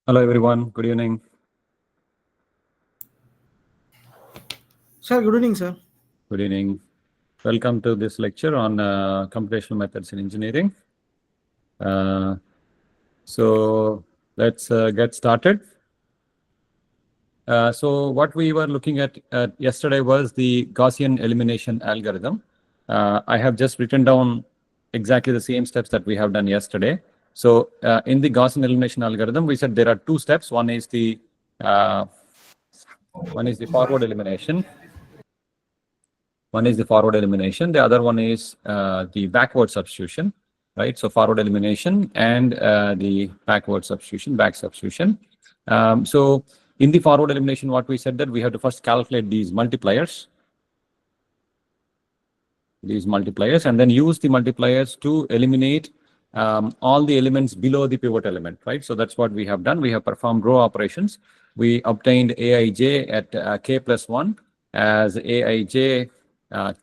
Hello everyone, good evening. Sir, good evening, sir. Good evening. Welcome to this lecture on computational methods in engineering. So let's get started. So what we were looking at yesterday was the Gaussian elimination algorithm. I have just written down exactly the same steps that we have done yesterday. So in the Gaussian elimination algorithm, we said there are two steps. One is the forward elimination. One is the forward elimination. The other one is the backward substitution, right? So forward elimination and the backward substitution, back substitution. So in the forward elimination, what we said that we have to first calculate these multipliers, and then use the multipliers to eliminate all the elements below the pivot element, right? So that's what we have done. We have performed row operations. We obtained Aij at k plus 1 as Aij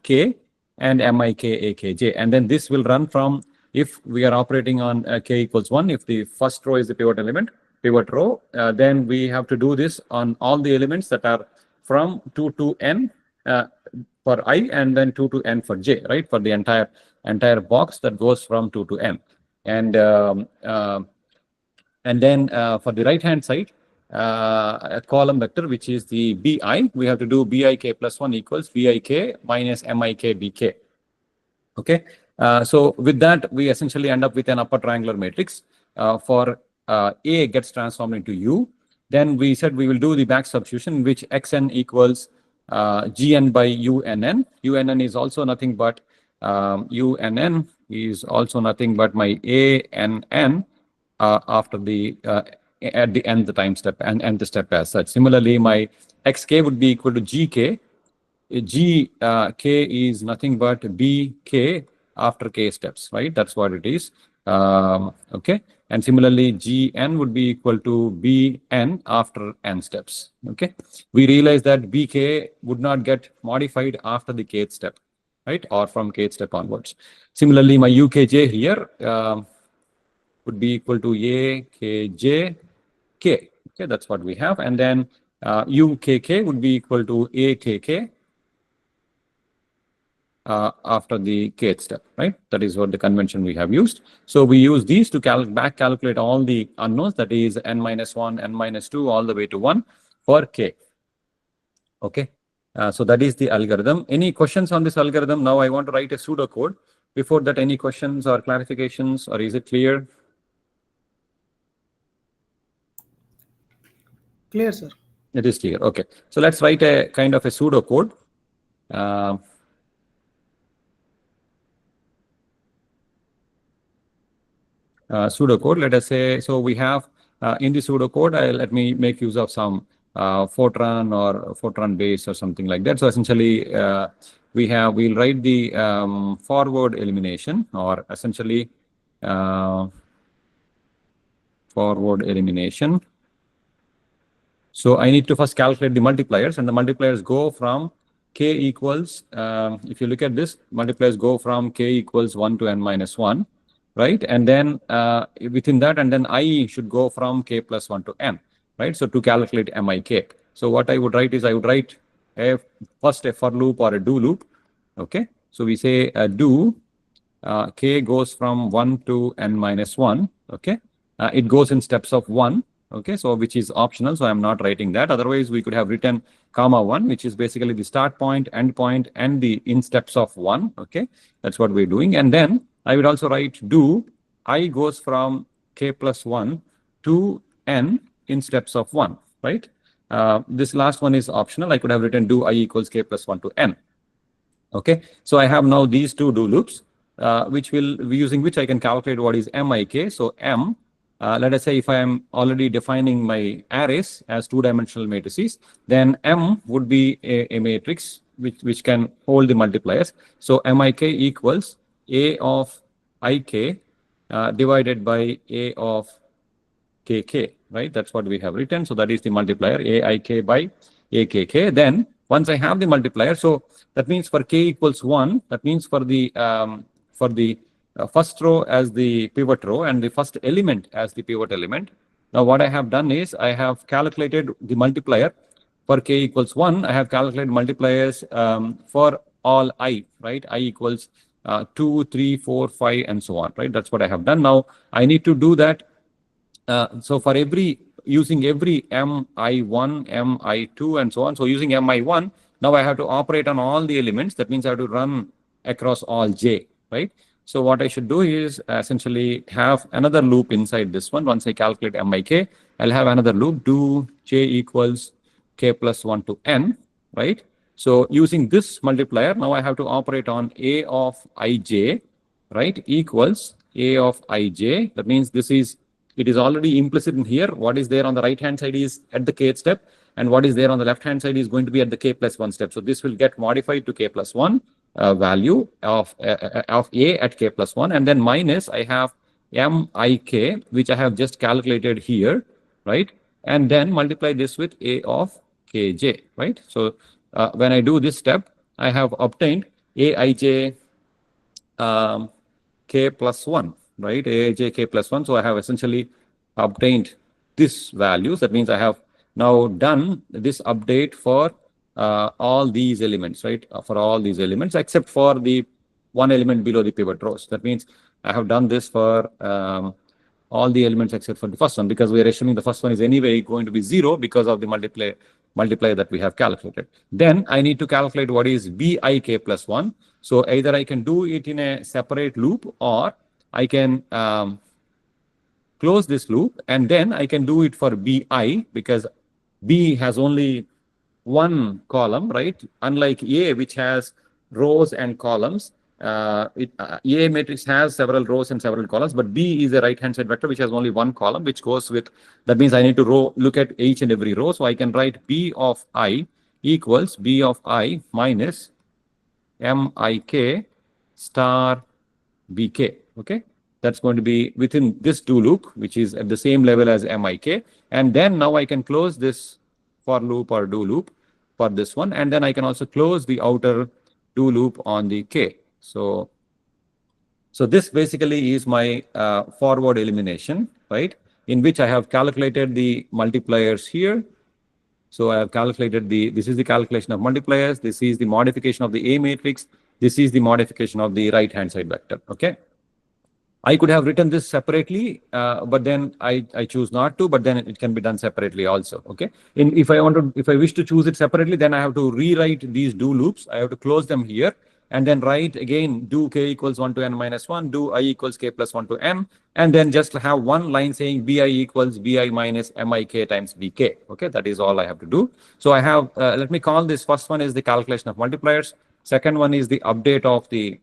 k and Mik Akj. And then this will run from, if we are operating on k equals 1, if the first row is the pivot element, pivot row, then we have to do this on all the elements that are from 2 to n for I and then 2 to n for j, right? For the entire box that goes from 2 to n. And then for the right hand side, a column vector, which is the bi, we have to do bik plus 1 equals bik minus mik bk. Okay, so with that, we essentially end up with an upper triangular matrix. For A gets transformed into U. Then we said we will do the back substitution, in which xn equals gn by unn. Unn is also nothing but unn is also nothing but my ann after the at the end the time step and the step as such. Similarly, my xk would be equal to gk. K is nothing but bk after k steps, right? That's what it is. Okay, and similarly gn would be equal to bn after n steps. Okay, we realize that bk would not get modified after the kth step, right, or from kth step onwards. Similarly, my ukj here would be equal to akj k. Okay, that's what we have. And then ukk would be equal to akk after the kth step, right? That is what the convention we have used. So we use these to back calculate all the unknowns, that is n minus 1, n minus 2, all the way to 1 for k. Okay, so that is the algorithm. Any questions on this algorithm? Now I want to write a pseudocode. Before that, any questions or clarifications, or is it clear? Clear, sir. It is clear. Okay, so let's write a kind of a pseudocode. Pseudocode, let us say, so we have in the pseudocode, let me make use of some Fortran or Fortran base or something like that. So essentially, we'll write the forward elimination, or essentially forward elimination. So I need to first calculate the multipliers, and the multipliers go from k equals, if you look at this, multipliers go from k equals 1 to n minus 1. Right, and then within that, and then I should go from k plus 1 to n, right? So to calculate mik. So what I would write is, I would write first a for loop or a do loop. Okay, so we say do k goes from 1 to n minus 1. Okay, it goes in steps of 1. Okay, so which is optional, so I'm not writing that. Otherwise, we could have written comma 1, which is basically the start point, end point, and the in steps of 1. Okay, that's what we're doing. And then I would also write do I goes from k plus 1 to n in steps of 1, right? This last one is optional. I could have written do I equals k plus 1 to n. Okay, so I have now these two do loops, using which I can calculate what is mik. So m, let us say if I am already defining my arrays as two-dimensional matrices, then m would be a matrix which can hold the multipliers. So mik equals a of ik divided by a of kk, right? That's what we have written. So that is the multiplier, aik by akk. Then once I have the multiplier, so that means for k equals 1, that means for the first row as the pivot row and the first element as the pivot element, Now what I have done is I have calculated the multiplier for k equals 1. I have calculated multipliers for all I, right? I equals 2, 3, 4, 5, and so on, right? That's what I have done. Now I need to do that. So for using every mi1, mi2, and so on. So using mi1, now I have to operate on all the elements. That means I have to run across all j, right? So what I should do is essentially have another loop inside this one. Once I calculate mik, I'll have another loop, do j equals k plus 1 to n, right? So using this multiplier, now I have to operate on a of ij, right, equals a of ij. That means it is already implicit in here. What is there on the right hand side is at the kth step, and what is there on the left hand side is going to be at the k plus 1 step. So this will get modified to k plus 1 value of a at k plus 1, and then minus I have mik, which I have just calculated here, right? And then multiply this with a of kj, right? So when I do this step, I have obtained aij k plus 1, right? aij k plus 1. So I have essentially obtained this values. That means I have now done this update for all these elements, right? For all these elements except for the one element below the pivot rows. That means I have done this for all the elements except for the first one, because we are assuming the first one is anyway going to be 0 because of the multiplier that we have calculated. Then I need to calculate what is bik plus 1. So either I can do it in a separate loop, or I can close this loop, and then I can do it for bi, because b has only one column, right? Unlike A, which has rows and columns. A matrix has several rows and several columns, but B is a right-hand side vector which has only one column, which goes with, that means I need to look at each and every row. So I can write B of I equals B of I minus MIK star BK, okay? That's going to be within this do loop, which is at the same level as MIK. And then now I can close this for loop or do loop for this one. And then I can also close the outer do loop on the K. So this basically is my forward elimination, right? In which I have calculated the multipliers here. So I have calculated this is the calculation of multipliers. This is the modification of the A matrix. This is the modification of the right-hand side vector, okay? I could have written this separately, but then I choose not to, but then it can be done separately also, okay? If I wish to choose it separately, then I have to rewrite these do loops. I have to close them here, and then write again, do k equals 1 to n minus 1, do I equals k plus 1 to n, and then just have one line saying bi equals bi minus mik times bk, okay? That is all I have to do. So I have, let me call this first one is the calculation of multipliers. Second one is the update of the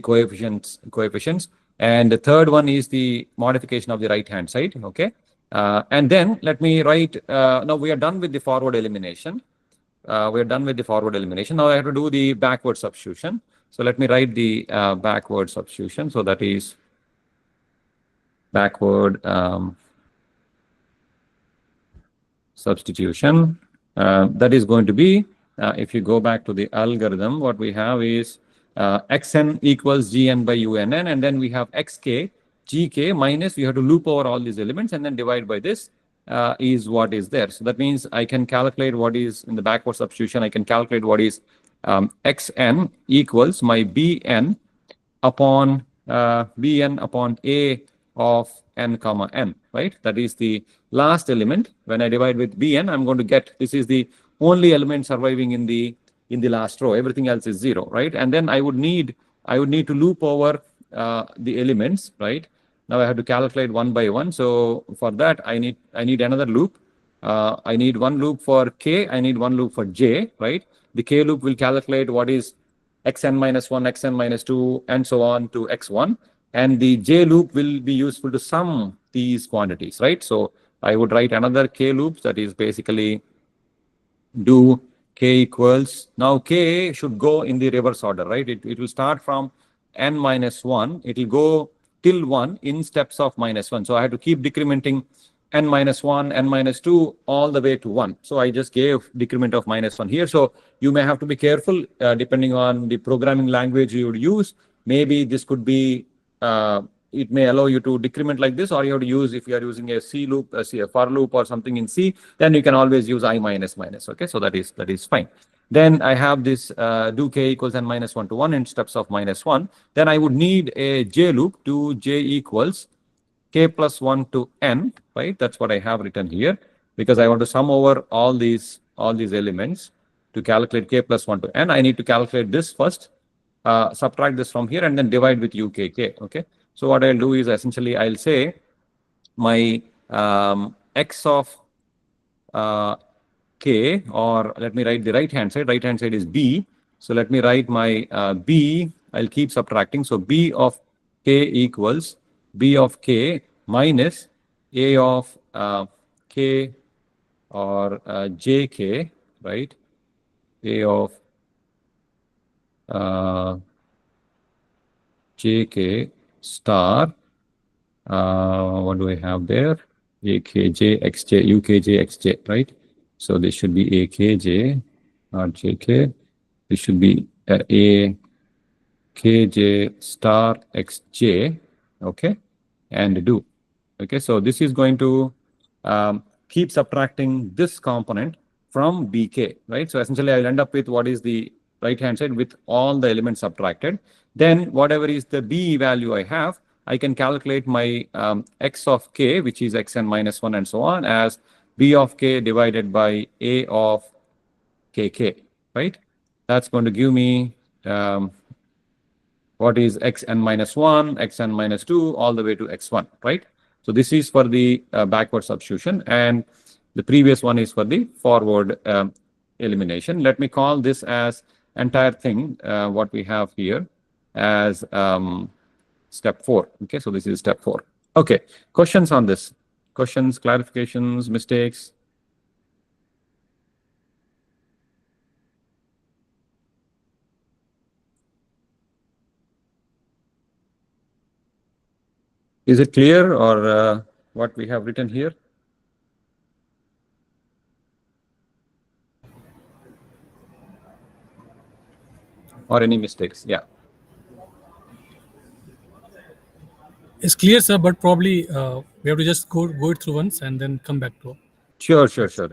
coefficients, and the third one is the modification of the right hand side, okay? And then let me write, now we are done with the forward elimination. Now I have to do the backward substitution. So let me write the backward substitution. So that is backward substitution. That is going to be, if you go back to the algorithm, what we have is xn equals gn by unn, and then we have xk, gk minus, we have to loop over all these elements and then divide by this is what is there. So that means I can calculate what is in the backward substitution. I can calculate what is xn equals my bn upon a of n comma n, right? That is the last element. When I divide with bn, I'm going to get, this is the only element surviving in the last row. Everything else is 0, right? And then I would need to loop over the elements, right? Now I have to calculate one by one. So for that, I need another loop. I need one loop for k. I need one loop for j, right? The k loop will calculate what is xn minus 1, xn minus 2, and so on to x1. And the j loop will be useful to sum these quantities, right? So I would write another k loops, that is basically do k equals, now k should go in the reverse order, right? It will start from n minus 1. It will go till 1 in steps of minus 1. So I have to keep decrementing n minus 1, n minus 2, all the way to 1. So I just gave decrement of minus 1 here. So you may have to be careful depending on the programming language you would use. Maybe this could be it may allow you to decrement like this, or you have to use, if you are using a C loop, a for loop or something in C, then you can always use I minus minus. Okay, so that is fine. Then I have this do k equals n minus 1 to 1 in steps of -1. Then I would need a j loop to j equals k plus 1 to n, right? That's what I have written here, because I want to sum over all these elements to calculate k plus 1 to n. I need to calculate this first, subtract this from here, and then divide with ukk. Okay, so what I'll do is essentially I'll say my x of k, or let me write the right hand side. Right hand side is b. So let me write my b. I'll keep subtracting. So b of k equals b of k minus a of k or jk, right? A of jk star. What do I have there? AKJ, XJ, UKJ, XJ, right? So this should be AKJ, not JK. This should be AKJ star XJ, okay? And do. Okay, so this is going to keep subtracting this component from BK, right? So essentially I'll end up with what is the right hand side with all the elements subtracted. Then whatever is the B value I have, I can calculate my x of k, which is xn minus 1 and so on, as b of k divided by a of kk, right? That's going to give me what is xn minus 1, xn minus 2, all the way to x1, right? So this is for the backward substitution, and the previous one is for the forward elimination. Let me call this as entire thing, what we have here, as step 4. Okay, so this is step 4. Okay, questions on this? Questions, clarifications, mistakes? Is it clear, or what we have written here? Or any mistakes? Yeah. It's clear, sir, but probably we have to just go it through once and then come back to it. Sure.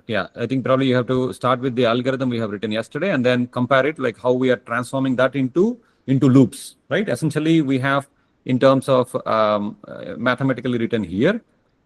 Yeah, I think probably you have to start with the algorithm we have written yesterday and then compare it, like how we are transforming that into loops, right? Essentially, we have in terms of mathematically written here,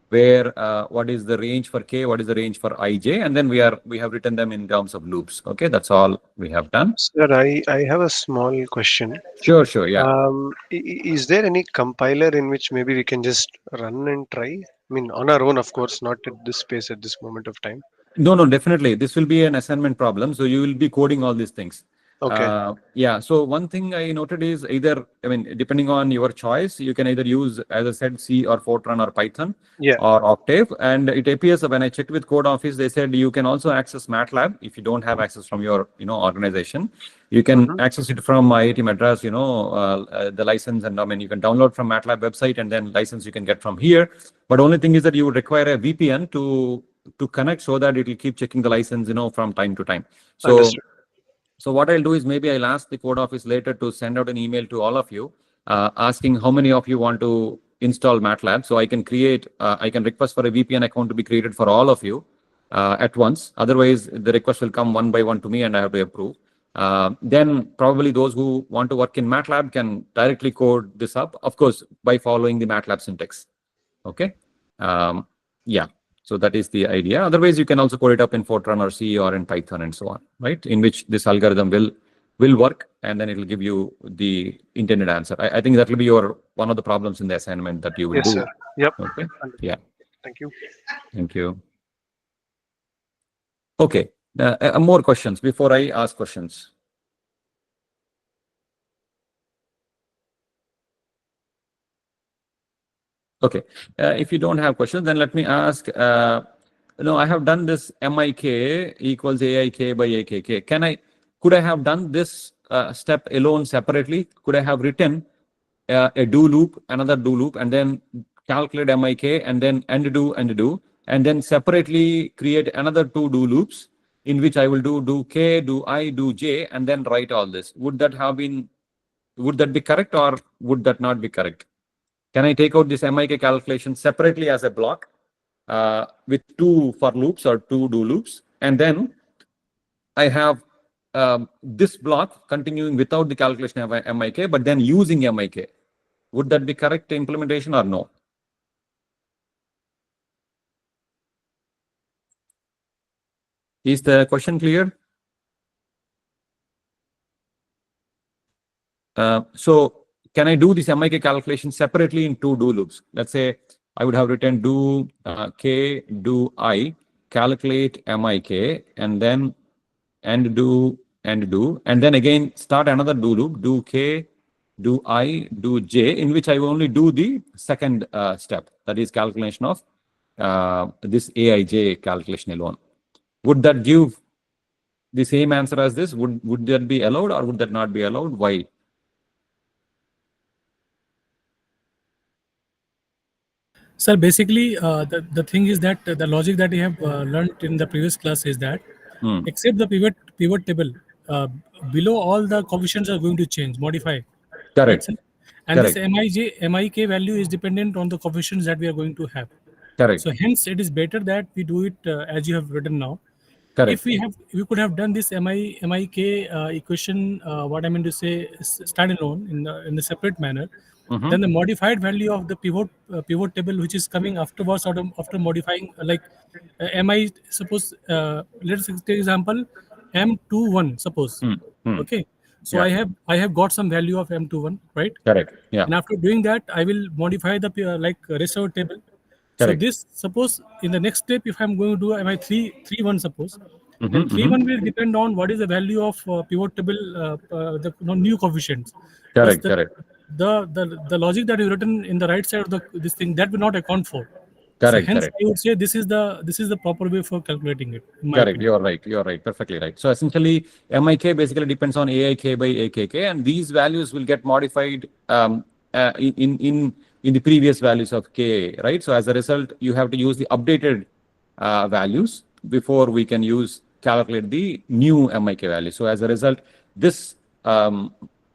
where what is the range for k, what is the range for ij, and then we have written them in terms of loops. Okay, that's all we have done. Sir, I have a small question. Sure, yeah. Is there any compiler in which maybe we can just run and try? I mean, on our own, of course, not at this space at this moment of time. No, definitely. This will be an assignment problem. So you will be coding all these things. Okay. Yeah. So one thing I noted is either, I mean, depending on your choice, you can either use, as I said, C or Fortran or Python, Yeah. or Octave. And it appears when I checked with Code Office, they said you can also access MATLAB if you don't have access from your, organization. You can access it from IIT Madras, the license, and I mean, you can download from MATLAB website, and then license you can get from here. But only thing is that you would require a VPN to connect, so that it will keep checking the license, from time to time. So, Understood. So what I'll do is maybe I'll ask the Code Office later to send out an email to all of you, asking how many of you want to install MATLAB. So I can request for a VPN account to be created for all of you at once. Otherwise, the request will come one by one to me, and I have to approve. Then probably those who want to work in MATLAB can directly code this up, of course, by following the MATLAB syntax. Okay. Yeah. So that is the idea. Otherwise, you can also code it up in Fortran or C or in Python and so on, right? In which this algorithm will work, and then it will give you the intended answer. I think that will be one of the problems in the assignment that you will do. Yes, sir. Yep. Okay. Yeah. Thank you. Thank you. Okay. More questions before I ask questions. Okay. If you don't have questions, then let me ask. I have done this MIK equals AIK by AKK. Could I have done this step alone separately? Could I have written a do loop, another do loop, and then calculate MIK, and then do, and then separately create another 2 do loops in which I will do K, do I, do J, and then write all this? Would that be correct, or would that not be correct? Can I take out this MIK calculation separately as a block with 2 for loops or 2 do loops? And then I have this block continuing without the calculation of MIK, but then using MIK. Would that be correct implementation or no? Is the question clear? So can I do this MIK calculation separately in 2 do loops? Let's say I would have written do K, do I, calculate MIK, and then do, and then again start another do loop, do K, do I, do J, in which I will only do the second step, that is calculation of this AIJ calculation alone. Would that give the same answer as this? Would that be allowed or would that not be allowed? Why? Sir, basically, the thing is that the logic that we have learned in the previous class is that except the pivot table, below all the coefficients are going to change, modify. Correct. Right, and Correct. this MIK value is dependent on the coefficients that we are going to have. Correct. So hence, it is better that we do it as you have written now. Correct. If we could have done this MIK equation, what I mean to say, standalone in the separate manner, then the modified value of the pivot table, which is coming afterwards, after modifying, like MI, suppose let's take example M21, suppose. Okay, so Yeah. I have got some value of M21, right? Correct. Yeah. And after doing that, I will modify the rest of the table. So Correct. this, suppose in the next step, if I'm going to do MI 3.1, suppose, then 3.1 will depend on what is the value of pivot table, the new coefficients. Correct. Because Correct. The logic that is written in the right side of this thing, that will not account for. Correct. So hence, Correct. I would say this is the proper way for calculating it. in my Correct. opinion. You're right. You're right. Perfectly right. So essentially, MIK basically depends on AIK by AKK, and these values will get modified in the previous values of K, right? So as a result, you have to use the updated values before we can calculate the new MIK value. So as a result, this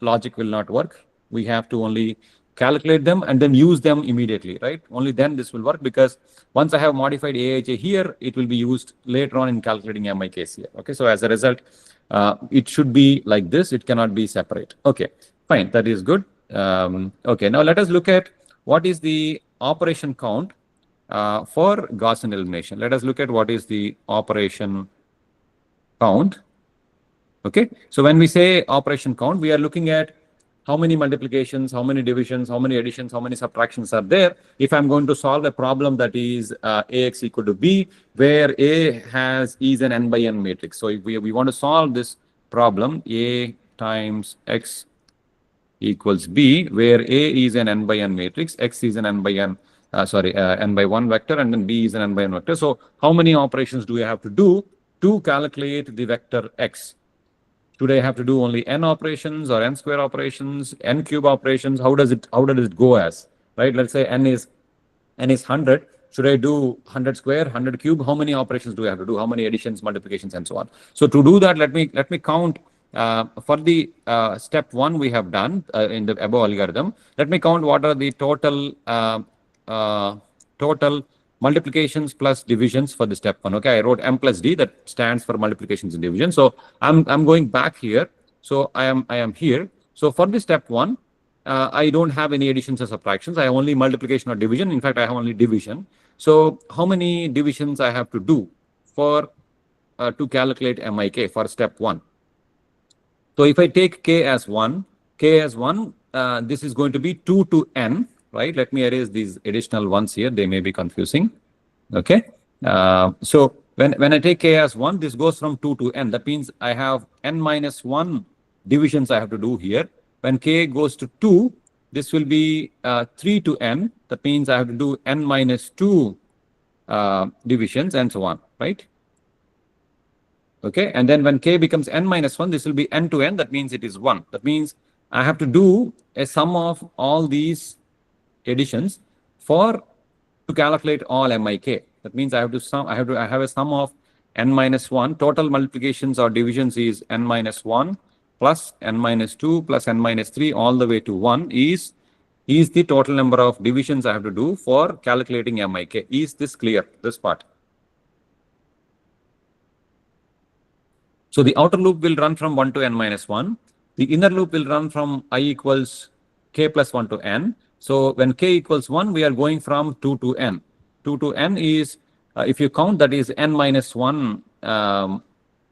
logic will not work. We have to only calculate them and then use them immediately, right? Only then this will work, because once I have modified AIJ here, it will be used later on in calculating MIKs here. Okay, so as a result, it should be like this. It cannot be separate. Okay, fine. That is good. Okay, now let us look at what is the operation count for Gaussian elimination. Let us look at what is the operation count. Okay, so when we say operation count, we are looking at how many multiplications, how many divisions, how many additions, how many subtractions are there. If I'm going to solve a problem that is AX equal to B, where A is an n by n matrix. So if we want to solve this problem, A times X equals B, where A is an n by n matrix, X is an n by n, n by 1 vector, and then B is an n by n vector. So how many operations do we have to do to calculate the vector X? Should I have to do only n operations or n square operations, n cube operations? How does it go as, right? Let's say n is 100. Should I do 100 square, 100 cube? How many operations do I have to do? How many additions, multiplications, and so on? So to do that, let me count for the step 1 we have done in the above algorithm. Let me count what are the total multiplications plus divisions for the step 1. Okay, I wrote m plus d, that stands for multiplications and division. So I'm going back here. So I am here. So for the step 1, I don't have any additions or subtractions. I have only multiplication or division. In fact, I have only division. So how many divisions I have to do for to calculate MIK for step 1? So if I take K as 1, this is going to be 2 to n. Right, let me erase these additional ones here. They may be confusing. Okay, so when I take K as 1, this goes from 2 to n. That means I have n minus 1 divisions I have to do here. When K goes to 2, this will be 3 to n. That means I have to do n minus 2 divisions and so on, right? Okay, and then when K becomes n minus 1, this will be n to n. That means it is 1. That means I have to do a sum of all these additions to calculate all MIK. That means I have a sum of n minus 1. Total multiplications or divisions is n minus 1 plus n minus 2 plus n minus 3 all the way to 1 is is the total number of divisions I have to do for calculating MIK. Is this clear, this part? So the outer loop will run from 1 to n minus 1. The inner loop will run from I equals k plus 1 to n. So when k equals 1, we are going from 2 to n. 2 to n is, if you count, that is n minus 1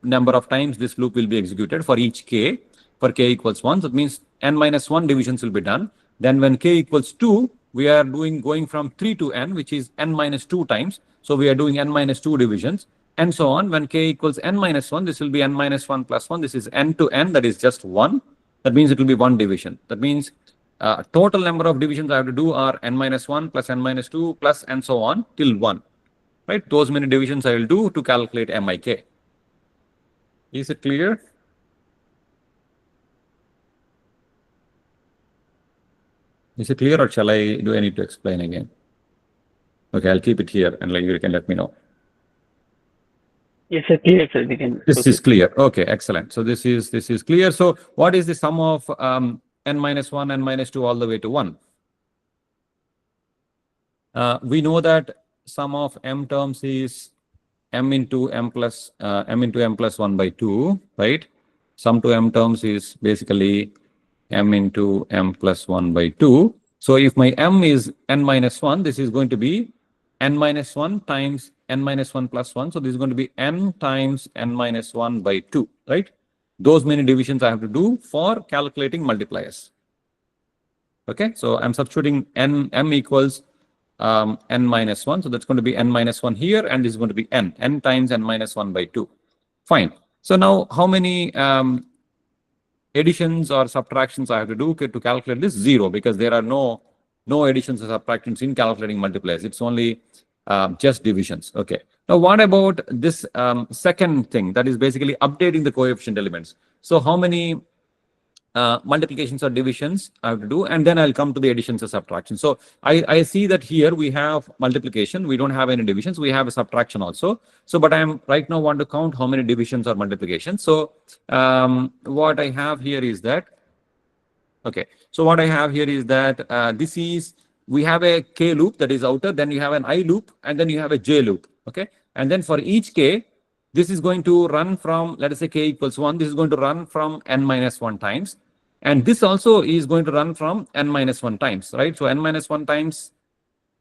number of times this loop will be executed for each k, for k equals 1. So it means n minus 1 divisions will be done. Then when k equals 2, we are going from 3 to n, which is n minus 2 times. So we are doing n minus 2 divisions, and so on. When k equals n minus 1, this will be n minus 1 plus 1. This is n to n, that is just 1. That means it will be 1 division. That means total number of divisions I have to do are n minus 1 plus n minus 2 plus and so on till 1. Right? Those many divisions I will do to calculate MIK. Is it clear? Is it clear, or do I need to explain again? Okay, I'll keep it here and you can let me know. Yes, sir. Clear, sir. We can. This is clear. Okay, excellent. So this is clear. So what is the sum of n minus 1, n minus 2 all the way to 1? We know that sum of m terms is m into m plus 1 by 2, right? Sum to m terms is basically m into m plus 1 by 2. So if my m is n minus 1, this is going to be n minus 1 times n minus 1 plus 1. So this is going to be n times n minus 1 by 2, right? Those many divisions I have to do for calculating multipliers. Okay, so I'm substituting m equals n minus 1. So that's going to be n minus 1 here, and this is going to be n times n minus 1 by 2. Fine. So now how many additions or subtractions I have to do to calculate this? 0, because there are no additions or subtractions in calculating multipliers. It's only just divisions. Okay. Now what about this second thing, that is basically updating the coefficient elements? So how many multiplications or divisions I have to do, and then I'll come to the additions or subtractions. So I see that here we have multiplication, we don't have any divisions, we have a subtraction also. So but I am right now want to count how many divisions or multiplications. So what I have here is that, okay, so what I have here is that we have a k loop that is outer, then you have an I loop, and then you have a j loop. Okay, and then for each k, this is going to run from, let us say k equals 1, this is going to run from n minus 1 times. And this also is going to run from n minus 1 times, right? So n minus 1 times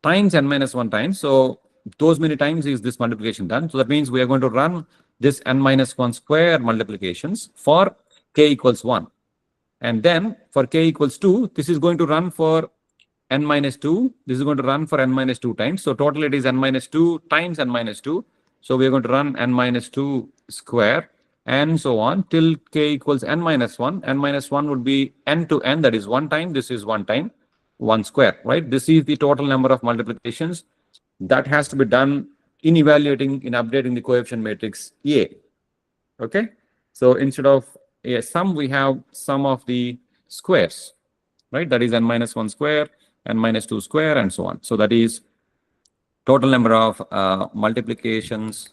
n minus 1 times. So those many times is this multiplication done. So that means we are going to run this n minus 1 square multiplications for k equals 1. And then for k equals 2, this is going to run for n minus 2. This is going to run for n minus 2 times. So total it is n minus 2 times n minus 2. So we are going to run n minus 2 square and so on till k equals n minus 1. N minus 1 would be n to n, that is 1 time. This is 1 time, 1 square, right? This is the total number of multiplications that has to be done in updating the coefficient matrix A. Okay, so instead of a sum, we have sum of the squares, right? That is n minus 1 square, n minus 2 square, and so on. So that is total number of multiplications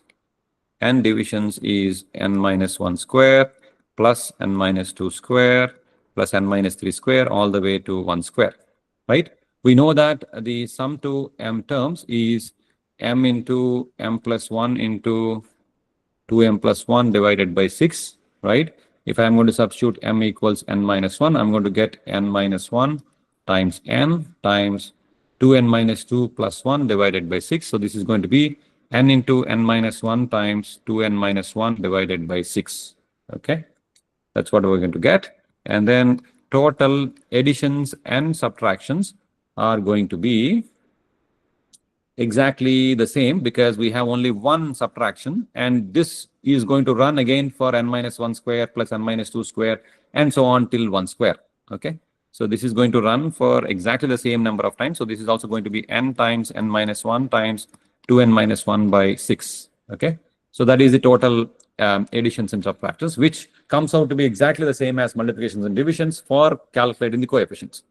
and divisions is n minus 1 square plus n minus 2 square plus n minus 3 square all the way to 1 square, right? We know that the sum to m terms is m into m plus 1 into 2m plus 1 divided by 6, right? If I'm going to substitute m equals n minus 1, I'm going to get n minus 1 times n times 2n minus 2 plus 1 divided by 6. So this is going to be n into n minus 1 times 2n minus 1 divided by 6. Okay, that's what we're going to get. And then total additions and subtractions are going to be exactly the same, because we have only one subtraction, and this is going to run again for n minus 1 square plus n minus 2 square and so on till 1 square. Okay, so this is going to run for exactly the same number of times. So this is also going to be n times n minus 1 times 2n minus 1 by 6. Okay, so that is the total additions and subtractions, which comes out to be exactly the same as multiplications and divisions for calculating the coefficients.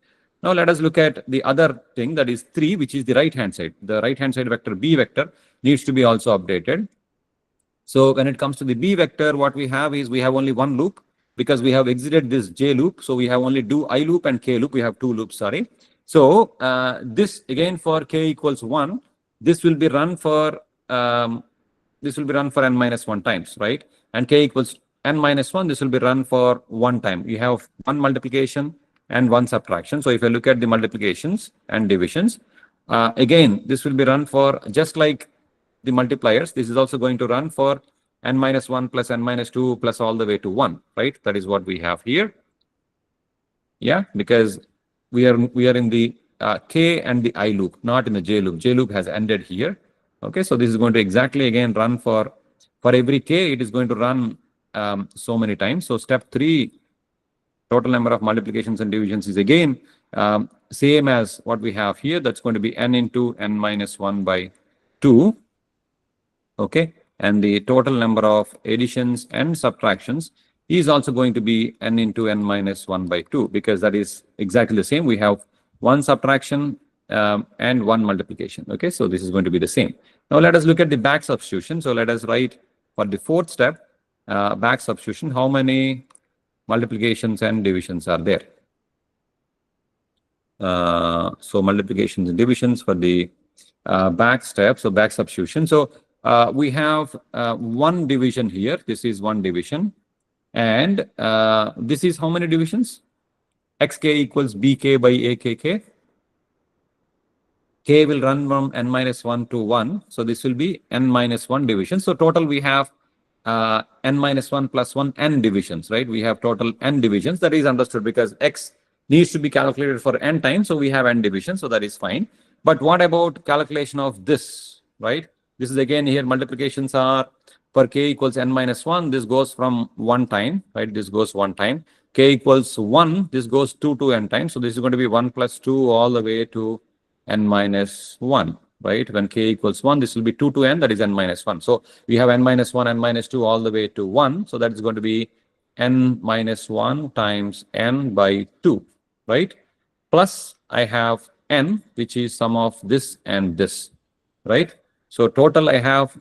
Now let us look at the other thing, that is 3, which is the right hand side. The right hand side vector b vector needs to be also updated. So when it comes to the b vector, what we have is we have only one loop, because we have exited this j loop. So we have only do I loop and k loop. We have two loops, sorry. So this again for k equals 1, this will be run for n minus 1 times, right? And k equals n minus 1, this will be run for 1 time. You have one multiplication and one subtraction. So if you look at the multiplications and divisions, again, this will be run for just like the multipliers. This is also going to run for n minus 1 plus n minus 2 plus all the way to 1, right? That is what we have here. Yeah, because we are in the k and the I loop, not in the j loop. J loop has ended here. Okay, so this is going to exactly again run for every k, it is going to run so many times. So step 3, total number of multiplications and divisions is again same as what we have here. That's going to be n into n minus 1 by 2. Okay, and the total number of additions and subtractions is also going to be n into n minus 1 by 2, because that is exactly the same. We have one subtraction and one multiplication. Okay, so this is going to be the same. Now let us look at the back substitution. So let us write for the 4th step, back substitution, how many multiplications and divisions are there. So multiplications and divisions for the back step, so back substitution. So we have one division here. This is one division. And this is how many divisions? Xk equals bk by akk. K will run from n minus 1 to 1. So this will be n minus 1 division. So total we have n minus 1 plus 1 n divisions, right? We have total n divisions. That is understood because x needs to be calculated for n times. So we have n divisions. So that is fine. But what about calculation of this, right? This is again here multiplications are for k equals n minus 1. This goes from 1 time, right? This goes 1 time. K equals 1. This goes 2 to n times. So this is going to be 1 plus 2 all the way to n minus 1, right? When k equals 1, this will be 2 to n, that is n minus 1. So we have n minus 1, n minus 2 all the way to 1. So that is going to be n minus 1 times n by 2, right? Plus I have n, which is sum of this and this, right? So total I have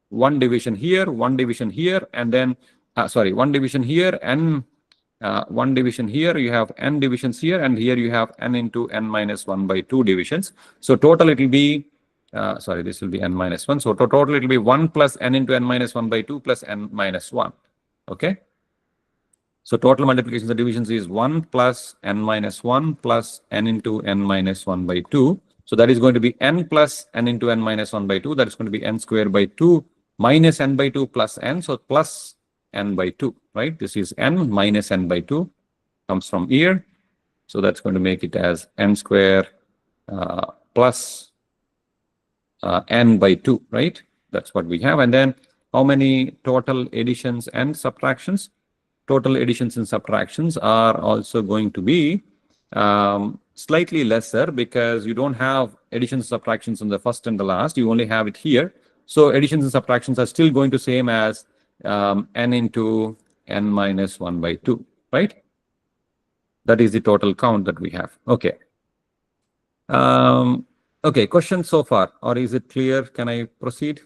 one division here, and then, one division here, and one division here, you have n divisions here, and here you have n into n minus 1 by 2 divisions. So total it will be, this will be n minus 1. So total it will be 1 plus n into n minus 1 by 2 plus n minus 1. Okay. So total multiplications and divisions is 1 plus n minus 1 plus n into n minus 1 by 2. So that is going to be n plus n into n minus 1 by 2. That is going to be n square by 2 minus n by 2 plus n. So plus n by 2, right? This is n minus n by 2 comes from here. So that's going to make it as n square plus n by 2, right? That's what we have. And then how many total additions and subtractions? Total additions and subtractions are also going to be slightly lesser, because you don't have additions and subtractions on the first and the last. You only have it here. So additions and subtractions are still going to same as n into n minus 1 by 2, right? That is the total count that we have. Okay. Okay, questions so far, or is it clear? Can I proceed?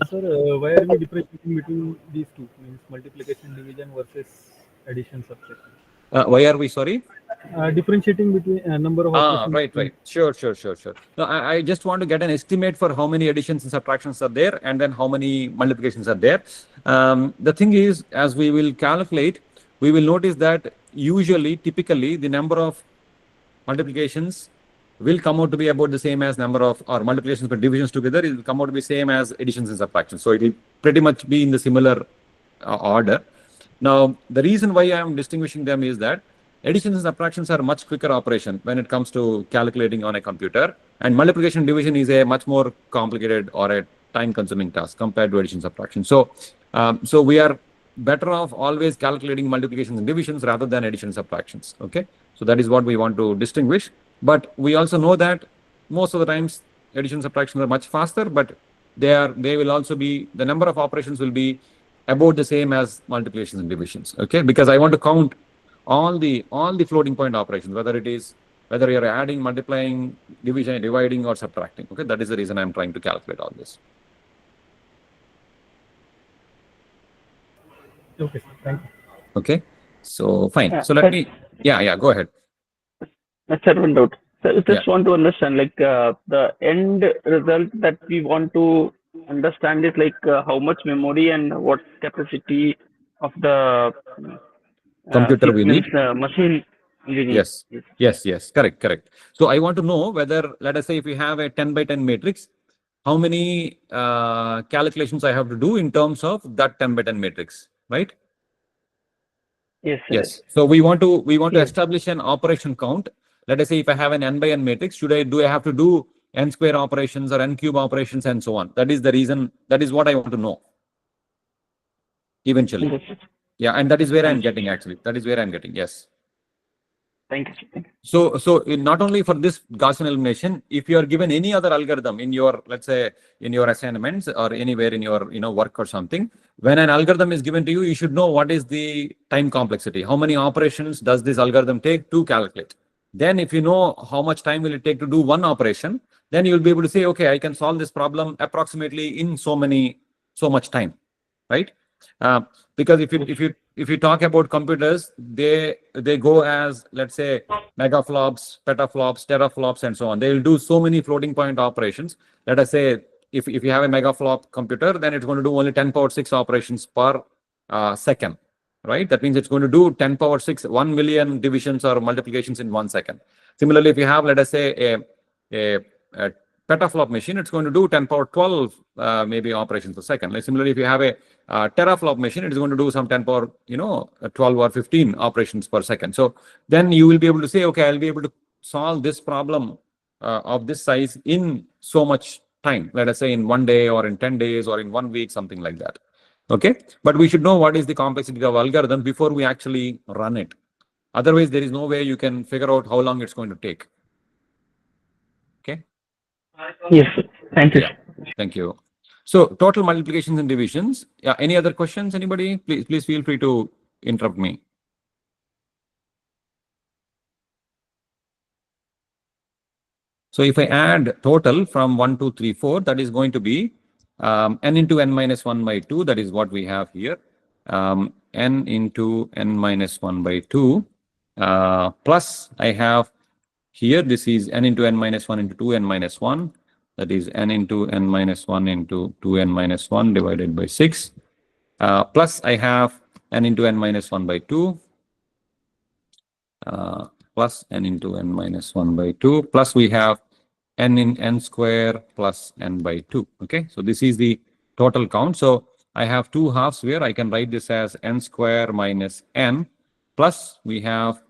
Sir, why are we differentiating between these two? Means multiplication, division versus addition, subtraction. Why are we sorry? Differentiating between number of operations. Right. Sure. No, I just want to get an estimate for how many additions and subtractions are there, and then how many multiplications are there. The thing is, as we will calculate, we will notice that typically, the number of multiplications will come out to be about the same as number of, or multiplications per divisions together, it will come out to be same as additions and subtractions. So it will pretty much be in the similar order. Now, the reason why I am distinguishing them is that additions and subtractions are much quicker operation when it comes to calculating on a computer, and multiplication and division is a much more complicated or a time-consuming task compared to addition and subtraction. So, so we are better off always calculating multiplications and divisions rather than addition and subtractions. Okay, so that is what we want to distinguish. But we also know that most of the times addition and subtraction are much faster, but they will also be, the number of operations will be about the same as multiplications and divisions. Okay, because I want to count all the floating point operations, whether you're adding, multiplying, dividing, or subtracting. Okay, that is the reason I'm trying to calculate all this. Okay, sir. Thank you. Okay. So fine. Yeah, So let but me, yeah, go ahead. that's one doubt. So I Yeah. just want to understand, like the end result that we want to understand is like how much memory and what capacity of the Computer we need. machine we need. Yes. Yes. Correct. So I want to know whether, let us say, if we have a 10 by 10 matrix, how many calculations I have to do in terms of that 10 by 10 matrix, right? Yes, sir. Yes. So we want to Yes. establish an operation count. Let us say if I have an n by n matrix, I have to do n square operations or n cube operations and so on. That is the reason. That is what I want to know. Eventually. Understood. Yeah, and that is where I'm getting actually. That is where I'm getting. Yes. Thank you, sir. Thank you. So not only for this Gaussian elimination, if you are given any other algorithm in your, let's say, in your assignments or anywhere in your work or something, when an algorithm is given to you, you should know what is the time complexity. How many operations does this algorithm take to calculate? Then if you know how much time will it take to do one operation, then you'll be able to say, okay, I can solve this problem approximately in so much time, right? Because if you talk about computers, they go as, let's say, megaflops, petaflops, teraflops, and so on. They will do so many floating point operations. Let us say if you have a megaflop computer, then it's going to do only 10 power 6 operations per second, right? That means it's going to do 10 power 6, 1 million divisions or multiplications in 1 second. Similarly, if you have, let us say, a petaflop machine, it's going to do 10 power 12 maybe operations per second. Like similarly, if you have a teraflop machine, it's going to do some 10 power 12 or 15 operations per second. So then you will be able to say, okay, I'll be able to solve this problem of this size in so much time. Let us say in 1 day or in 10 days or in 1 week, something like that. Okay, but we should know what is the complexity of algorithm before we actually run it. Otherwise, there is no way you can figure out how long it's going to take. Okay. Yes, sir. Thank you. Yeah. Thank you. So total multiplications and divisions. Yeah. Any other questions? Anybody? Please feel free to interrupt me. So if I add total from 1, 2, 3, 4, that is going to be n into n minus 1 by 2. That is what we have here. N into n minus 1 by 2 plus I have here, this is n into n minus 1 into 2n minus 1. That is n into n minus 1 into 2n minus 1 divided by 6. Plus I have n into n minus 1 by 2. Plus n into n minus 1 by 2. Plus we have n in n square plus n by 2. Okay, so this is the total count. So I have two halves where I can write this as n square minus n. Plus we have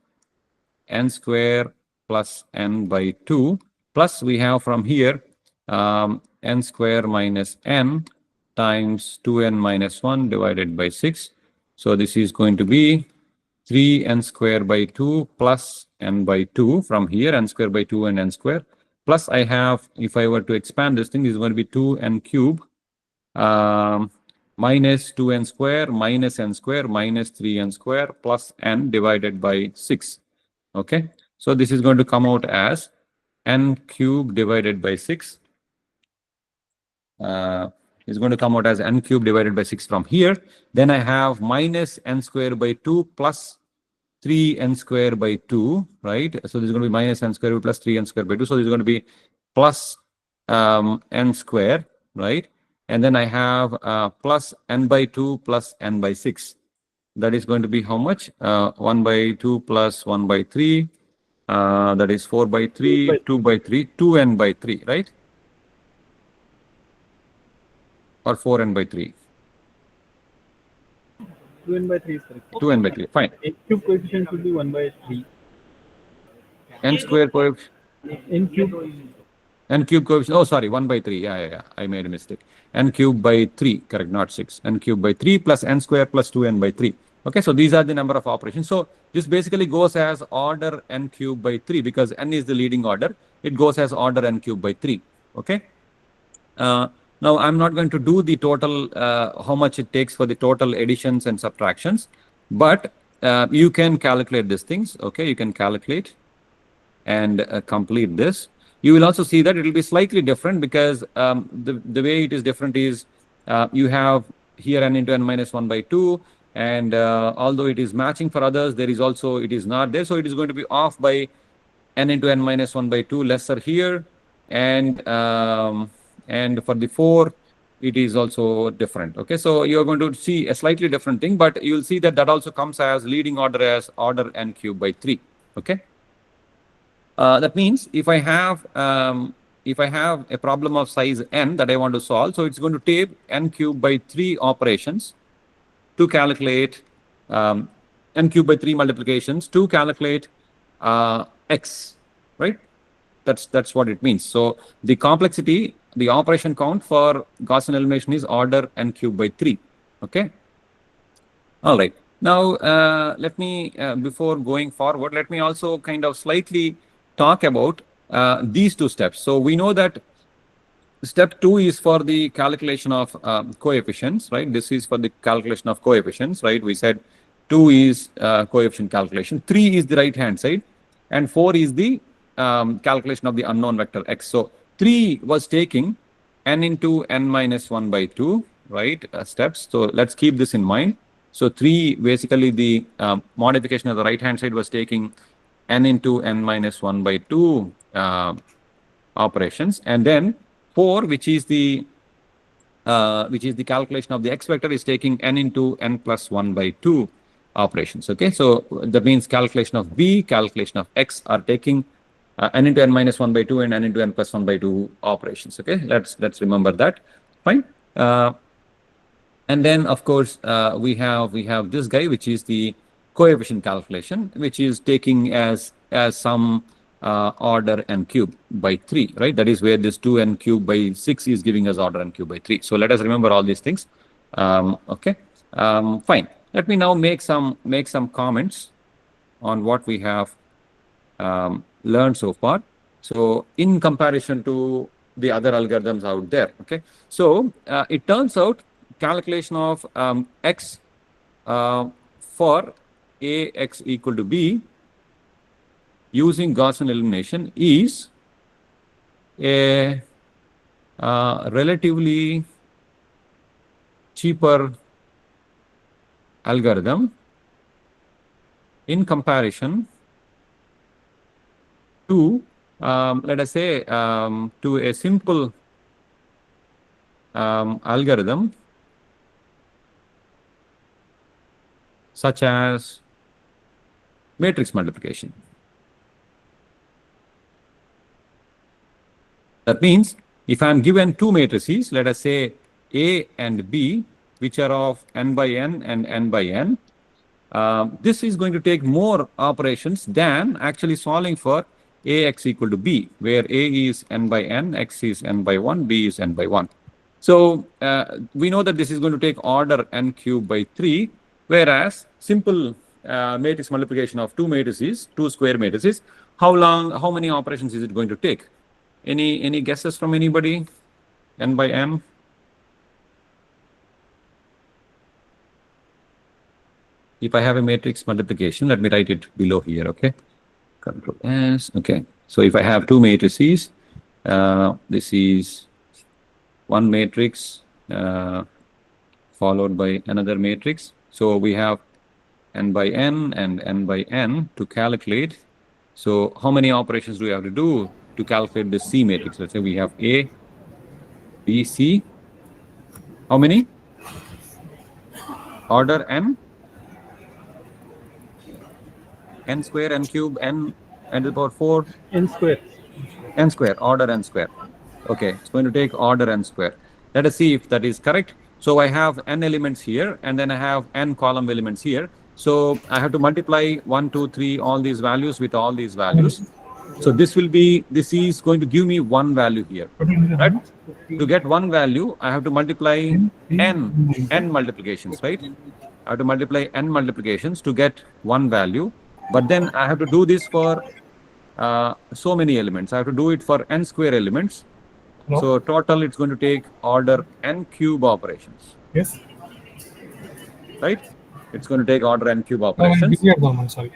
n square plus n by 2. Plus we have from here n square minus n times 2n minus 1 divided by 6. So this is going to be 3n square by 2 plus n by 2 from here, n square by 2 and n square. Plus I have, if I were to expand this thing, this is going to be 2n cube minus 2n square minus n square minus 3n square plus n divided by 6. Okay, so this is going to come out as n cube divided by 6. Is going to come out as n cube divided by 6 from here. Then I have minus n square by 2 plus 3n square by 2, right? So this is going to be minus n square plus 3n square by 2. So this is going to be plus n square, right? And then I have plus n by 2 plus n by 6. That is going to be how much? 1 by 2 plus 1 by 3. That is 4 by 3, 2 by 3, 2n by 3, right? Or 4n by 3. 2n by 3 is correct. 2n by 3, fine. N cube coefficient should be 1 by 3. N square coefficient. N cube. N cube coefficient. Oh, sorry, 1 by 3. Yeah. I made a mistake. N cube by 3, correct, not 6. N cube by 3 plus n square plus 2n by 3. Okay, so these are the number of operations. So this basically goes as order n cube by 3 because n is the leading order. It goes as order n cube by 3. Okay. Now I'm not going to do the total, how much it takes for the total additions and subtractions, but you can calculate these things. Okay, you can calculate and complete this. You will also see that it will be slightly different because the way it is different is you have here n into n minus 1 by 2, And although it is matching for others, there is also, it is not there. So it is going to be off by n into n minus 1 by 2 lesser here. And for the 4, it is also different. Okay, so you're going to see a slightly different thing, but you'll see that that also comes as leading order as order n cubed by 3. Okay, that means if I have a problem of size n that I want to solve, so it's going to take n cubed by 3 operations to calculate n cubed by 3 multiplications to calculate x, right? That's what it means. So the complexity, the operation count for Gaussian elimination is order n cubed by 3. Okay. All right. Now let me before going forward, let me also kind of slightly talk about these two steps. So we know that step 2 is for the calculation of coefficients, right? This is for the calculation of coefficients, right? We said 2 is coefficient calculation, 3 is the right hand side, and 4 is the calculation of the unknown vector x. So 3 was taking n into n minus 1 by 2, right? Steps. So let's keep this in mind. So 3, basically the modification of the right hand side was taking n into n minus 1 by 2 operations, and then 4, which is the calculation of the x vector, is taking n into n plus 1 by 2 operations. Okay, so that means calculation of b, calculation of x are taking n into n minus 1 by 2 and n into n plus 1 by 2 operations. Okay, let's remember that. Fine. And then of course we have this guy, which is the coefficient calculation, which is taking as some order n cubed by 3, right? That is where this 2n cubed by 6 is giving us order n cubed by 3. So let us remember all these things. Okay, fine. Let me now make some comments on what we have learned so far. So in comparison to the other algorithms out there, okay. So it turns out calculation of x for ax equal to b using Gaussian elimination is a relatively cheaper algorithm in comparison to let us say to a simple algorithm such as matrix multiplication. That means if I am given two matrices, let us say A and B, which are of n by n and n by n, this is going to take more operations than actually solving for Ax equal to B, where A is n by n, x is n by 1, B is n by 1. So we know that this is going to take order n cubed by 3, whereas simple matrix multiplication of two matrices, two square matrices, how many operations is it going to take? Any guesses from anybody? N by m? If I have a matrix multiplication, let me write it below here, okay? Control S, okay. So if I have two matrices, this is one matrix followed by another matrix. So we have n by n and n by n to calculate. So how many operations do we have to do to calculate the C matrix? Let's say we have A, B, C. How many? Order n? N square, n cube, n to the power 4? N square. N square, order n square. Okay, it's going to take order n square. Let us see if that is correct. So I have n elements here, and then I have n column elements here. So I have to multiply 1, 2, 3, all these values with all these values. So this is going to give me one value here, right? To get one value, I have to multiply n multiplications, right? I have to multiply n multiplications to get one value. But then I have to do this for so many elements. I have to do it for n square elements. So total, it's going to take order n cube operations. Yes. Right? It's going to take order n cube operations. Sorry.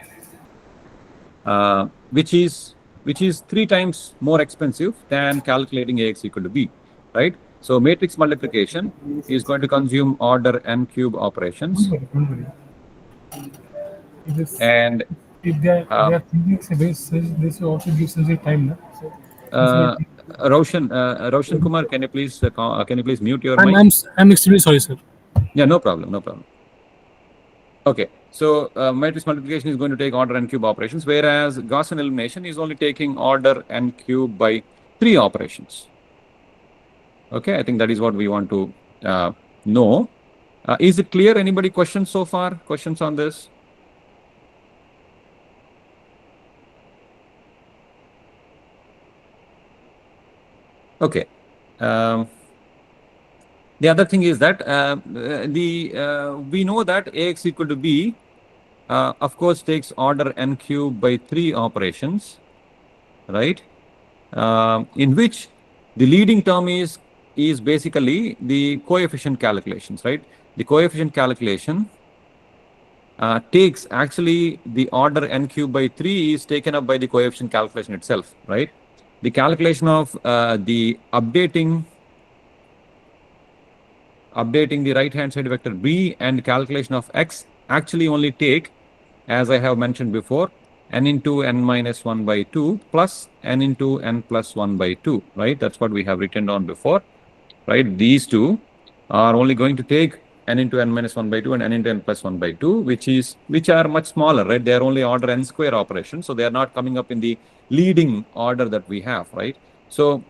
Which is 3 times more expensive than calculating Ax equal to B, right? So matrix multiplication is going to consume order n cube operations. Don't worry. And If they are thinking this also gives us a time. No? So, Roshan Kumar, can you please mute your mic? I'm extremely sorry, sir. Yeah, no problem, no problem. Okay, so matrix multiplication is going to take order n cube operations, whereas Gaussian elimination is only taking order n cube by 3 operations. Okay, I think that is what we want to know. Is it clear? Anybody questions so far? Questions on this? Okay. The other thing is that we know that Ax equal to B, of course, takes order n cube by 3 operations, right? In which the leading term is basically the coefficient calculations, right? The coefficient calculation takes actually the order n cube by 3 is taken up by the coefficient calculation itself, right? The calculation of the updating the right hand side vector B and calculation of X actually only take, as I have mentioned before, n into n minus 1 by 2 plus n into n plus 1 by 2, right? That's what we have written down before, right? These two are only going to take n into n minus 1 by 2 and n into n plus 1 by 2, which are much smaller, right? They are only order n square operations, so they are not coming up in the leading order that we have, right? So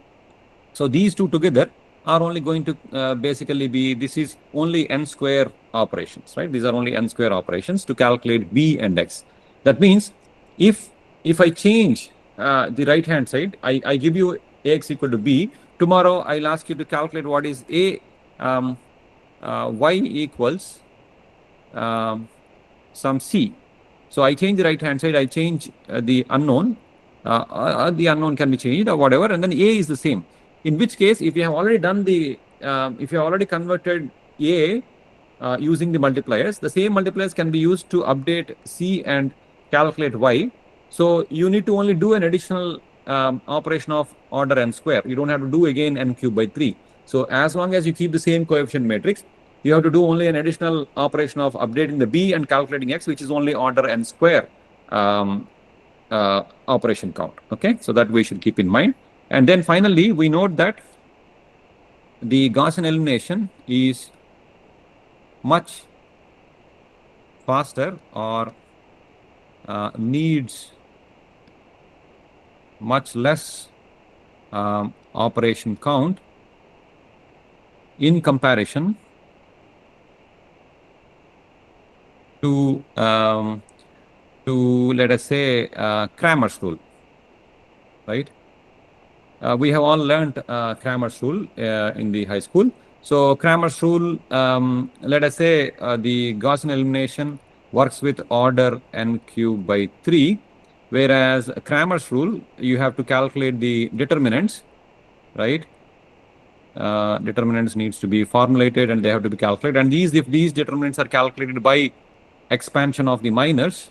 these two together are only going to basically be, this is only n square operations, right? These are only n square operations to calculate B and X. That means if I change the right hand side, I give you Ax equal to B, tomorrow I'll ask you to calculate what is y equals some C. So I change the right hand side, I change the unknown. The unknown can be changed or whatever, and then A is the same. In which case, if you have already done the, if you have already converted A using the multipliers, the same multipliers can be used to update C and calculate Y. So you need to only do an additional operation of order n square. You don't have to do again n cube by 3. So as long as you keep the same coefficient matrix, you have to do only an additional operation of updating the B and calculating X, which is only order n square operation count. Okay, so that we should keep in mind. And then finally, we note that the Gaussian elimination is much faster or needs much less operation count in comparison to let us say Cramer's rule, right? We have all learned Cramer's rule in the high school. So Cramer's rule, let us say the Gaussian elimination works with order n cube by 3, whereas Cramer's rule, you have to calculate the determinants, right? Determinants needs to be formulated and they have to be calculated. And if these determinants are calculated by expansion of the minors,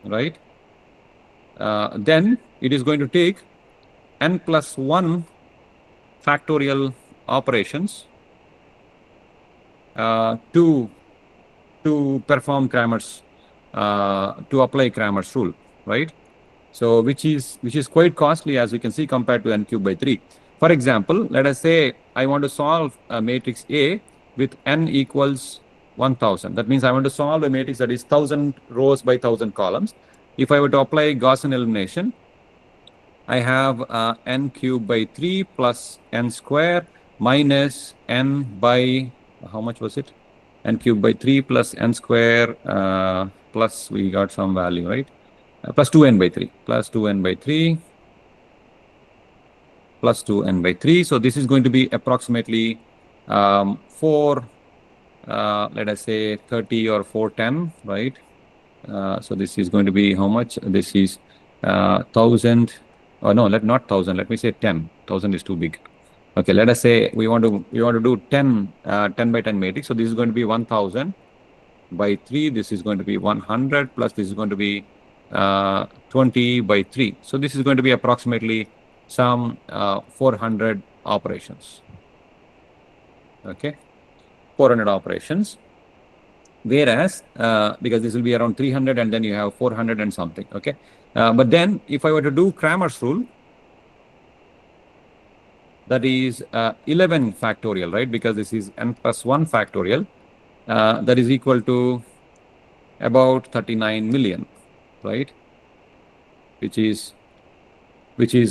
right? Then it is going to take n plus 1 factorial operations to perform Cramer's, to apply Cramer's rule, right? So which is quite costly, as you can see, compared to n cube by 3. For example, let us say I want to solve a matrix A with n equals 1000. That means I want to solve a matrix that is 1000 rows by 1000 columns. If I were to apply Gaussian elimination, I have n cube by 3 plus n square minus n by, how much was it? N cube by 3 plus n square plus we got some value, right? Plus 2n by 3, plus 2n by 3, plus 2n by 3. So this is going to be approximately 4, let us say 30 or 410, right? So this is going to be how much? This is 1000. Oh no, not 1000. Let me say 10. 1000 is too big. Okay, let us say we want to do 10 by 10 matrix. So this is going to be 1000 by 3. This is going to be 100 plus this is going to be 20 by 3. So this is going to be approximately some 400 operations. Okay, 400 operations. Whereas, because this will be around 300 and then you have 400 and something. Okay, but then if I were to do Cramer's rule, that is 11 factorial, right? Because this is n plus 1 factorial. That is equal to about 39 million, right? Which is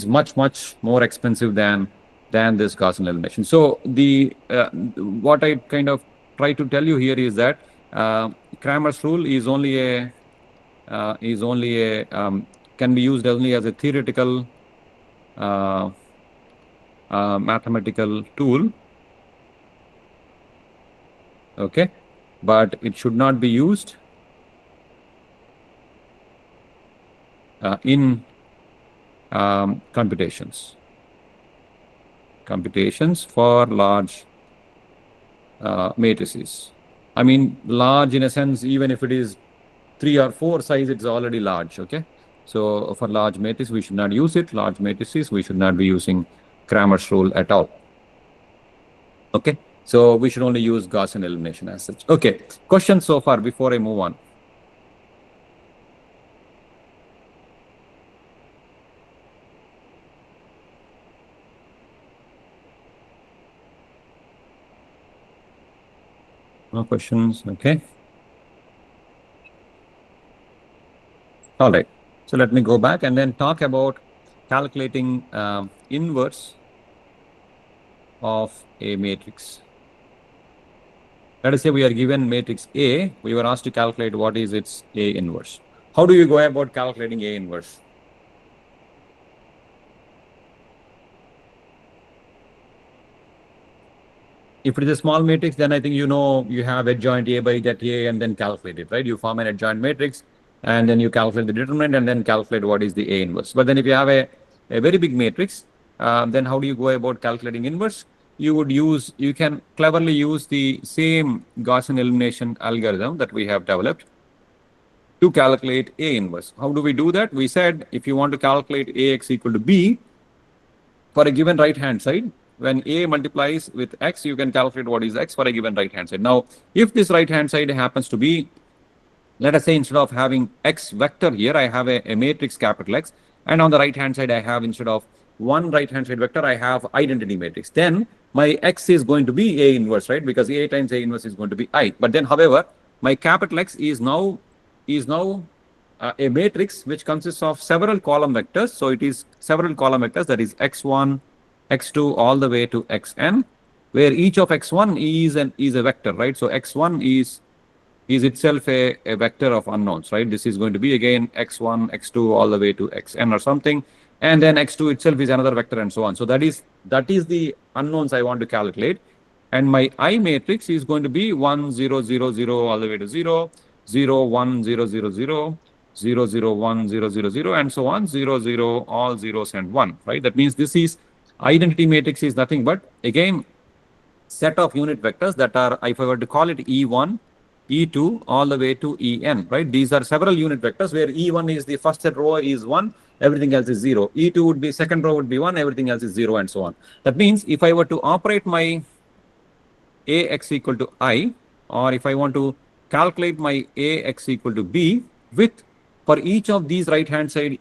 much more expensive than this Gaussian elimination. So the what I kind of try to tell you here is that Cramer's rule is only a can be used only as a theoretical mathematical tool. Okay, but it should not be used in computations for large matrices. I mean, large in a sense, even if it is 3 or 4 size, it's already large. Okay, so for large matrices, we should not use it. Large matrices, we should not be using Cramer's rule at all. Okay, so we should only use Gaussian elimination as such. Okay, questions so far before I move on? No questions. Okay. All right. So let me go back and then talk about calculating inverse of a matrix. Let us say we are given matrix A. We were asked to calculate what is its A inverse. How do you go about calculating A inverse? If it is a small matrix, then I think you know you have adjoint A by that A and then calculate it, right? You form an adjoint matrix and then you calculate the determinant and then calculate what is the A inverse. But then if you have a very big matrix, then how do you go about calculating inverse? You can cleverly use the same Gaussian elimination algorithm that we have developed to calculate A inverse. How do we do that? We said if you want to calculate AX equal to B for a given right hand side, when A multiplies with X, you can calculate what is X for a given right hand side. Now, if this right hand side happens to be, let us say instead of having X vector here, I have a matrix capital X, and on the right hand side, I have instead of one right hand side vector, I have identity matrix. Then my X is going to be A inverse, right? Because A times A inverse is going to be I. But then, however, my capital X is now a matrix which consists of several column vectors. So it is several column vectors, that is X1, X2 all the way to Xn, where each of X1 is a vector, right? So X1 is itself a vector of unknowns, right? This is going to be again X1, X2 all the way to Xn or something, and then X2 itself is another vector and so on. So that is the unknowns I want to calculate, and my I matrix is going to be 1, 0, 0, 0 all the way to 0, 0, 1, 0, 0, 0, 0, 0, 1, 0, 0, 0, and so on, 0, 0, all zeros and 1, right? That means this is identity matrix is nothing but again set of unit vectors that are, if I were to call it E1, E2 all the way to En, right? These are several unit vectors where E1 is the first row is 1, everything else is 0. E2 would be second row would be 1, everything else is 0 and so on. That means if I were to operate my AX equal to I, or if I want to calculate my AX equal to B with, for each of these right hand side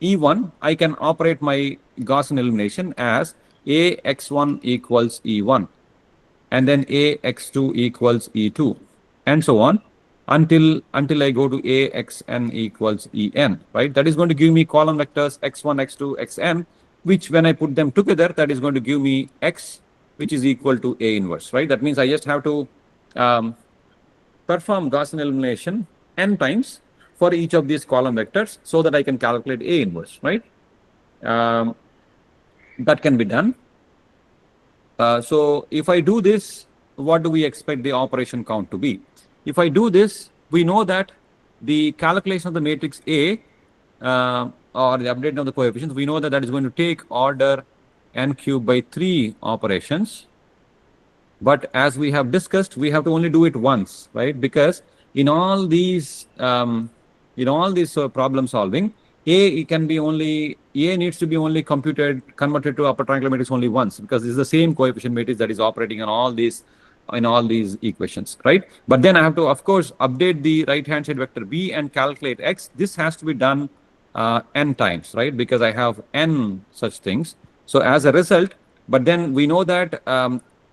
E1, I can operate my Gaussian elimination as AX1 equals E1 and then AX2 equals E2 and so on until I go to AXN equals En, right? That is going to give me column vectors X1, X2, Xn, which when I put them together, that is going to give me X, which is equal to A inverse, right? That means I just have to perform Gaussian elimination n times for each of these column vectors so that I can calculate A inverse, right? That can be done. So if I do this, what do we expect the operation count to be? If I do this, we know that the calculation of the matrix A or the update of the coefficients, we know that that is going to take order n cubed by 3 operations. But as we have discussed, we have to only do it once, right? Because in all these problem solving, A needs to be only converted to upper triangular matrix only once, because this is the same coefficient matrix that is operating on all these equations, right? But then I have to, of course, update the right hand side vector b and calculate x. This has to be done n times, right? Because I have n such things. So as a result, but then we know that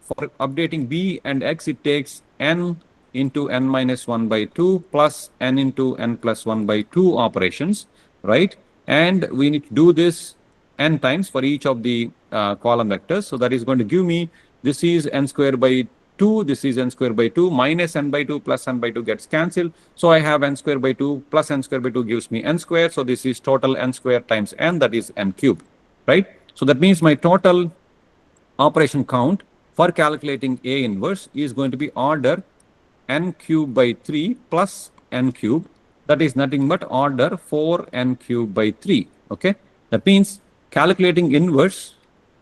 for updating b and x, it takes n into n minus 1 by 2 plus n into n plus 1 by 2 operations, right? And we need to do this n times for each of the column vectors. So that is going to give me, this is n square by 2, this is n square by 2, minus n by 2 plus n by 2 gets cancelled. So I have n square by 2 plus n square by 2 gives me n square. So this is total n square times n, that is n cube, right? So that means my total operation count for calculating A inverse is going to be order n cube by 3 plus n cube. That is nothing but order 4n cube by 3, okay? That means calculating inverse,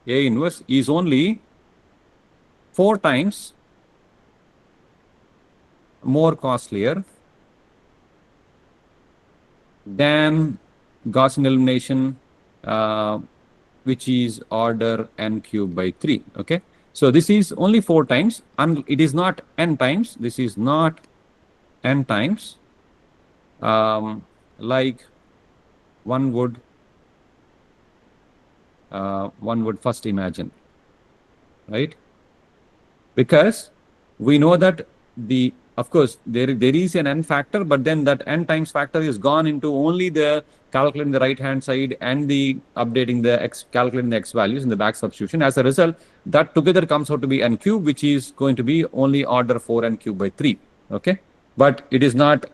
A inverse, is only 4 times more costlier than Gaussian elimination, which is order n cube by 3, okay? So this is only 4 times, and it is not n times. This is not n times, like one would first imagine, right? Because we know that of course, there is an n factor, but then that n times factor is gone into only the calculating the right hand side and the updating the calculating the x values in the back substitution. As a result, that together comes out to be n cube, which is going to be only order 4n cube by 3, okay? But it is not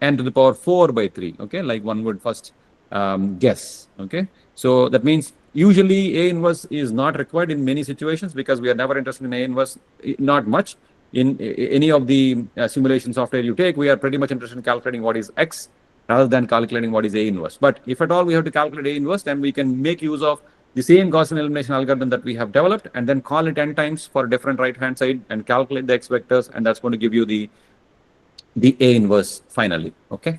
n to the power 4 by 3, okay, like one would first guess, okay? So that means usually A inverse is not required in many situations, because we are never interested in A inverse, not much. In any of the simulation software you take, we are pretty much interested in calculating what is x rather than calculating what is A inverse. But if at all we have to calculate A inverse, then we can make use of the same Gaussian elimination algorithm that we have developed, and then call it n times for different right hand side and calculate the x vectors, and that's going to give you the A inverse finally, okay?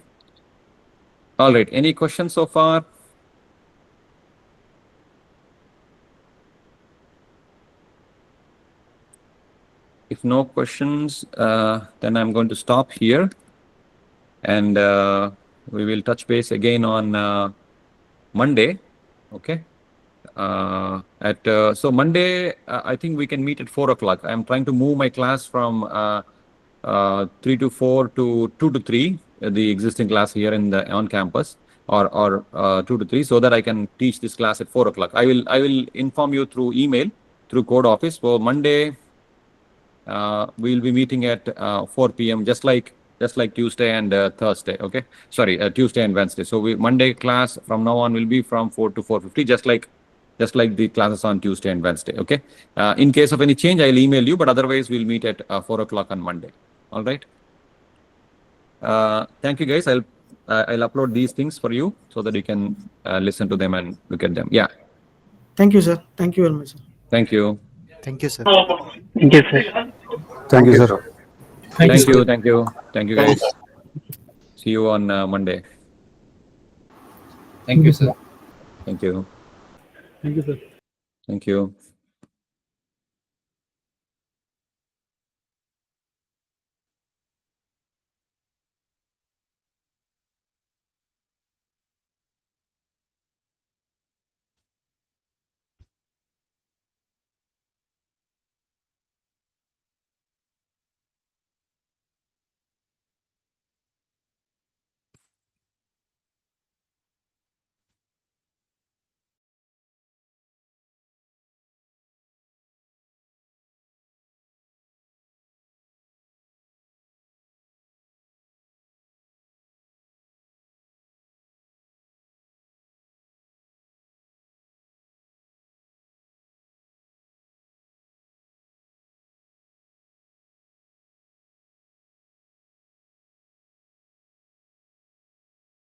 All right, any questions so far? If no questions, then I'm going to stop here, and we will touch base again on Monday, okay? So Monday, I think we can meet at 4 o'clock. I'm trying to move my class from 3 to 4 to 2 to 3, the existing class here on campus, or 2 to 3, so that I can teach this class at 4 o'clock. I will inform you through email, through Code Office. For Monday, we'll be meeting at 4 p.m. just like Tuesday and Thursday, okay? Sorry, Tuesday and Wednesday. So Monday class from now on will be from 4 to 4:50, just like the classes on Tuesday and Wednesday, okay? In case of any change, I'll email you, but otherwise we'll meet at 4 o'clock on Monday. All right. Thank you, guys. I'll upload these things for you so that you can listen to them and look at them. Yeah. Thank you, sir. Thank you very much, sir. Thank you. Thank you, sir. Thank you, sir. Thank you, sir. Thank you, guys. See you on Monday. Thank you, sir. Thank you. Thank you, sir. Thank you.